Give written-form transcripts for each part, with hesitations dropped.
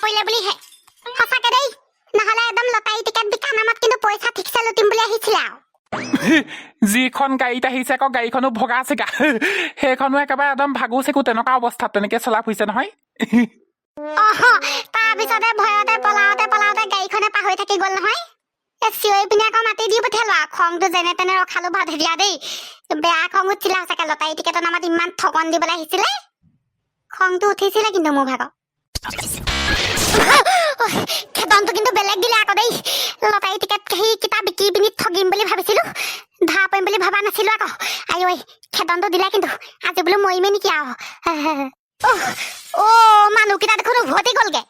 পৰিলে বুলিহে সঁচাকে দেই নহলে একদম লটাৰী টিকেট বিকা নামত কিন্তু পইচা ঠিকছে লুটিম বুলি আহিছিল আৰু যিখন গাড়ীত আহিছে আকৌ গাড়ীখনো ভগা চিগা সেইখনো একেবাৰে একদম ভাগো চিকো তেনেকুৱা অৱস্থাত তেনেকে চলা ফুৰিছে নহয় তাৰপিছতে ভয়তে পলাওতে গাড়ীখনে পাহৰি থাকি গ'ল নহয় চিঞৰি পিনে আকৌ মাতি দি পঠিয়ালো আৰু খংটো যেনে তেনে ৰখালো ভাত দিয়া দেই বেয়া খং উঠিছিলে সঁচাকে লটাৰী টিকেটৰ নামত ইমান ঠগন দিবলৈ আহিছিলে খংটো উঠিছিলে কিন্তু মোৰ ভাগৰ খেদনটো কিন্তু বেলেগ দিলে আকৌ দেই লটাৰী টিকেট সেই কিতাপ বিকি পিনি ঠগিম বুলি ভাবিছিলো ধৰা পৰিম বুলি ভবা নাছিলো আকৌ আই ঐ খেদনটো দিলে কিন্তু আজি বোলো মৰিমে নেকি আৰু মানুহকেইটা দেখোন উভতি গ'লগে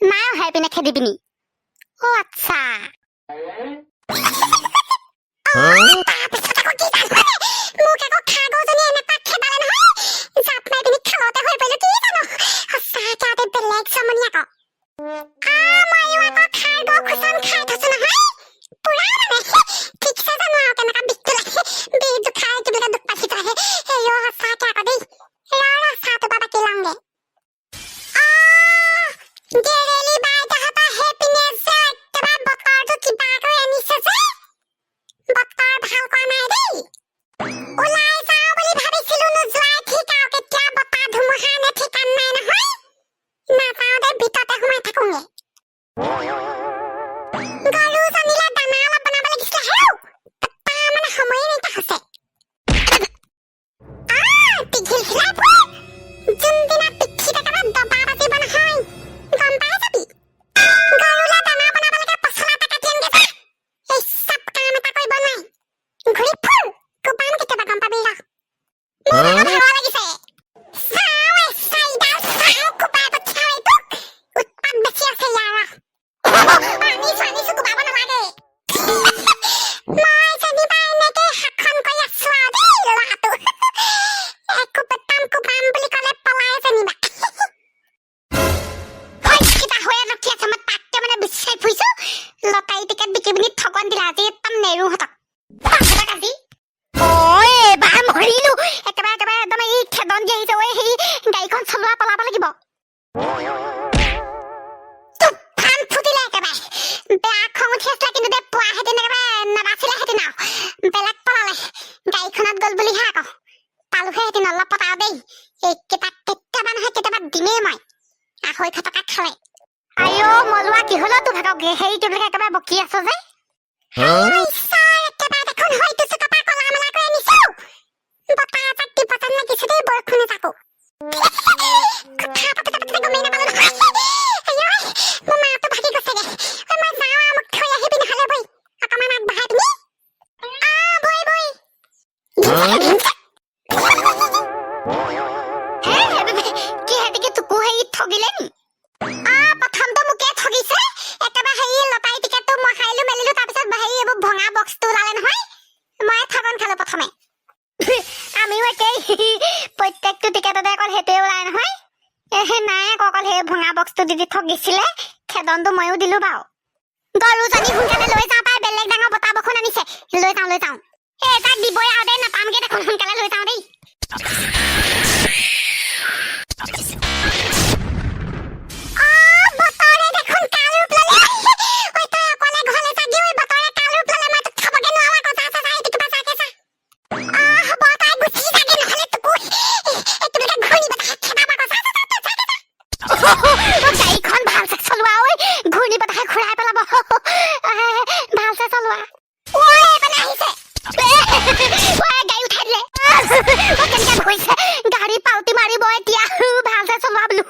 নাই অহা পিনে খেদি পিনি আচ্ছা বকি আছ যে প্ৰত্যেকটো টিকেটতে অকল সেইটোৱে ওলাই নহয় নাই অকল সেই ভঙা বক্সটো দি ঠগিছিলে খেদনটো ময়ো দিলো বাৰু গৰুজনী সোনকালে লৈ যাওঁ পাই বেলেগ ডাঙৰ বতা বখন আনিছে লৈ যাওঁ তাক দিবই আৰু দেই নাপামগে দেখোন সোনকালে লৈ যাওঁ দেই গাড়ী পাউতি মাৰিব এতিয়া ভালছে চলোৱা বোলো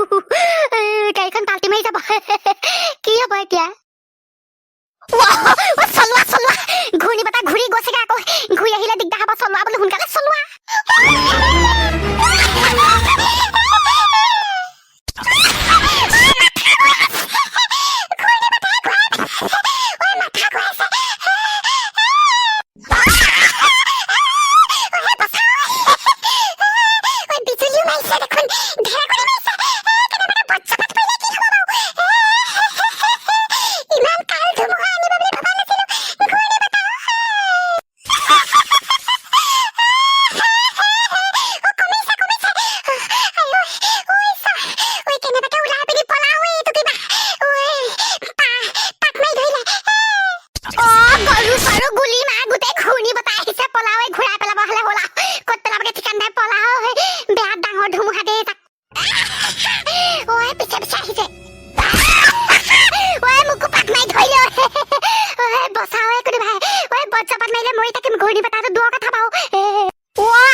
ঘূৰ্ণি বতাহটো দূৰৰ কথা বাৰু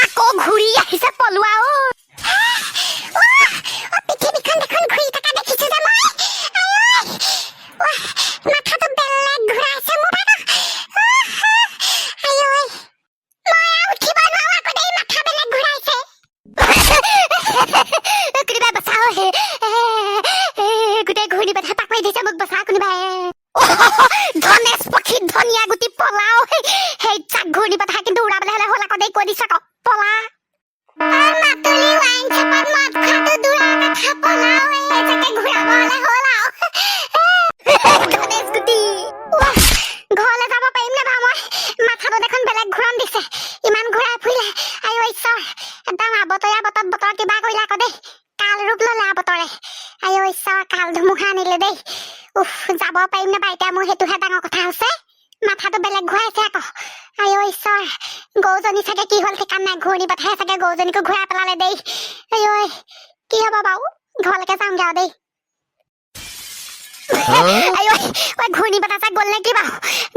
আকৌ ঘূৰি আহিছে পলোৱা পৃথিৱীখন দেখোন ঘূৰি থকা দেখিছো যে মই মাথাটো বেলেগ ঘূৰাইছে মোৰ উঠিব নোৱাৰো আকৌ দেই মাথা বেলেগ ঘূৰাইছে কোনোবাই বচাও গোটেই ঘূৰ্ণি বতাহ পাক মাৰি দিছে মোক বচা কোনোবাই ধনেশ পক্ষী ধনিয়া গুটি পলাও সেই চাক ঘূৰ্ণি বতাহ কিন্তু উৰাবলৈ হলে হ'ল আকৌ দেই কৈ দিছো আকৌ পলা মাতুলি ৱাইন চপত মদ খোৱাটো দূৰৰ কথা পলাও এজাকে ঘূৰাব হলে হ'ল আৰু ধনেশ গুটি ঘৰলৈ যাব পাৰিম নে বাৰু মই মাথাটো দেখোন বেলেগ ঘূৰণ দিছে ইমান ঘূৰাই ফুৰিলে আইঅ ঈশ্বৰ একদম আবতৰীয়া বতৰ কিবা কৰিলে আকৌ দেই কাল ৰূপ ললে আবতৰে আইঅ ঈশ্বৰ কাল ধুমুহা আনিলে দেই যাব পাৰিম নে বাৰু এতিয়া মোৰ সেইটোহে ডাঙৰ কথা হৈছে মাথাটো বেলেগ ঘূৰাইছে আকৌ আইঅ ঈশ্বৰ গৰুজনী চাগে কি হ'ল ঠিকান নাই ঘূৰ্ণি বতাহে চাগে গৰুজনীকো ঘূৰাই পেলালে দেই আইঅ কি হ'ব বাৰু ঘৰলৈকে যামগে আৰু দেই আইঅ ঘূৰ্ণি বতাহ চাগ গ'ল নে কি বাৰু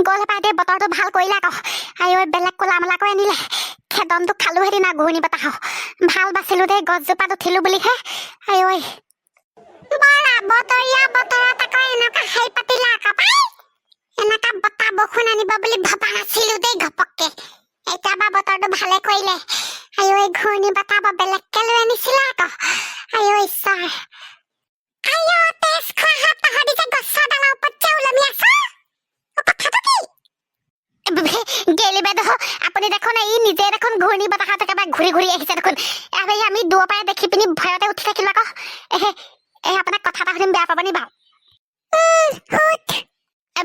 গ'ল পাই দেই বতৰটো ভাল কৰিলে আকৌ আইঅ বেলেগ ক'লা মেলা কৰি আনিলে খেদনটো খালো সেইদিনা ঘূৰ্ণি বতাহ ভাল বাচিলো দেই গছজোপাত উঠিলো বুলিহে আইঅ বৰ আবতৰীয়া বতৰত আকৌ এনেকুৱা হাই পাতিলা আকৌ পাই এনেকুৱা বতাহ বৰষুণ আনিব বুলি ভবা নাছিলো দেই ঘপককে এতিয়া বা বতৰটো ভালে কৰিলে আইঅ ঘূৰ্ণি বতাহ বৰ বেলেগকে লৈ আনিছিলে আকৌ আইঅ ঈশ্বৰ আইঅ তেজ খোৱা হাত পাহৰি যে গছৰ ডালৰ ওপৰত যে ওলমি আছ কথাটো কি গেলি বেদ আপুনি দেখোন এই নিজে দেখোন ঘূৰ্ণি বতাহত একেবাৰে ঘূৰি ঘূৰি আহিছে দেখোন আমি দূৰৰ পৰাই দেখি পিনি ভয়তে উঠি থাকিলো আকৌ আপোনাক কথা এটা সুধিম বেয়া পাব নি বাৰু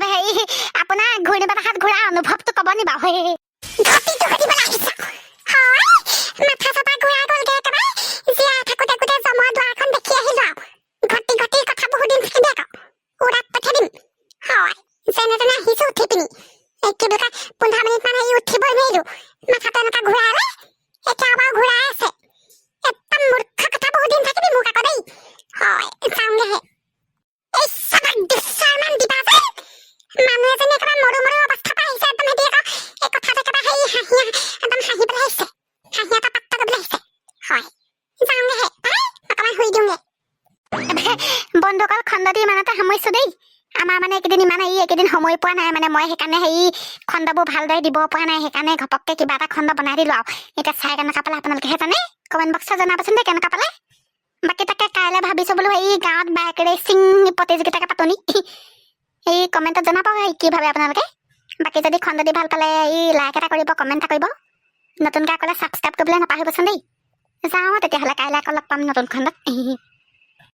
হেৰি আপোনাৰ ঘূৰ্ণি বতাহত ঘূৰা অনুভৱটো ক'ব নি বাৰু মাথা চাপা ঘূৰাই গ'লগে একেবাৰে জীয়াই থাকোতে গোটেই জমা দুৱাৰখন দেখি আহিলো আৰু ঘটি কথা বহুত দিন থাকিবি আকৌ উৰাত পঠিয়াই দিম হয় যেনে তেনে আহিছো উঠি পিনি কি বুলি কয় 15 মিনিট মান আহি উঠিবই নোৱাৰিলো মাথাটো এনেকুৱা ঘূৰালে এতিয়া বাৰু ঘূৰাই আছে একদম মূৰ্খ কথা বহুত দিন থাকিবি মোক আকৌ দেই হয় যাওঁগেহে এই চাবাক দুশ্বাৰমান দিবা যে মানুহ এজনী একেবাৰে মৰু মৰু অৱস্থা পাই আহিছে একদম হেঁতি আকৌ এই কথাটো একেবাৰে হেৰি একদম হাঁহি পেলাই আহিছে হাঁহি এটা পাত্তা কৰিবলৈ আহিছে হয় যাওঁগেহে অকণমান শুই দিওঁগে বন্ধুসকল খণ্ডটি ইমানতে সামৰিছো দেই আমাৰ মানে এইকেইদিন ইমান এইকেইদিন সময় পোৱা নাই মানে মই সেইকাৰণে হেৰি খণ্ডবোৰ ভালদৰে দিব পৰা নাই সেইকাৰণে ঘপককৈ কিবা এটা খণ্ড বনাই দিলো আৰু এতিয়া চাই কেনেকুৱা পালে আপোনালোকেহে জানে কমেণ্ট বক্সত জনাবচোন দেই কেনেকুৱা পালে বাকী তাকে কাইলৈ ভাবিছো বোলো এই গাঁৱত বাইক ৰেচিং প্ৰতিযোগিতাকে পাতো নি এই কমেণ্টত জনাব কি ভাবে আপোনালোকে বাকী যদি খণ্ডটি ভাল পালে এই লাইক এটা কৰিব কমেণ্ট এটা কৰিব নতুনকৈ ক'লে ছাবস্ক্ৰাইব কৰিবলৈ নাপাহৰিবচোন দেই যাওঁ তেতিয়াহ'লে কাইলৈ আকৌ লগ পাম নতুন খণ্ডত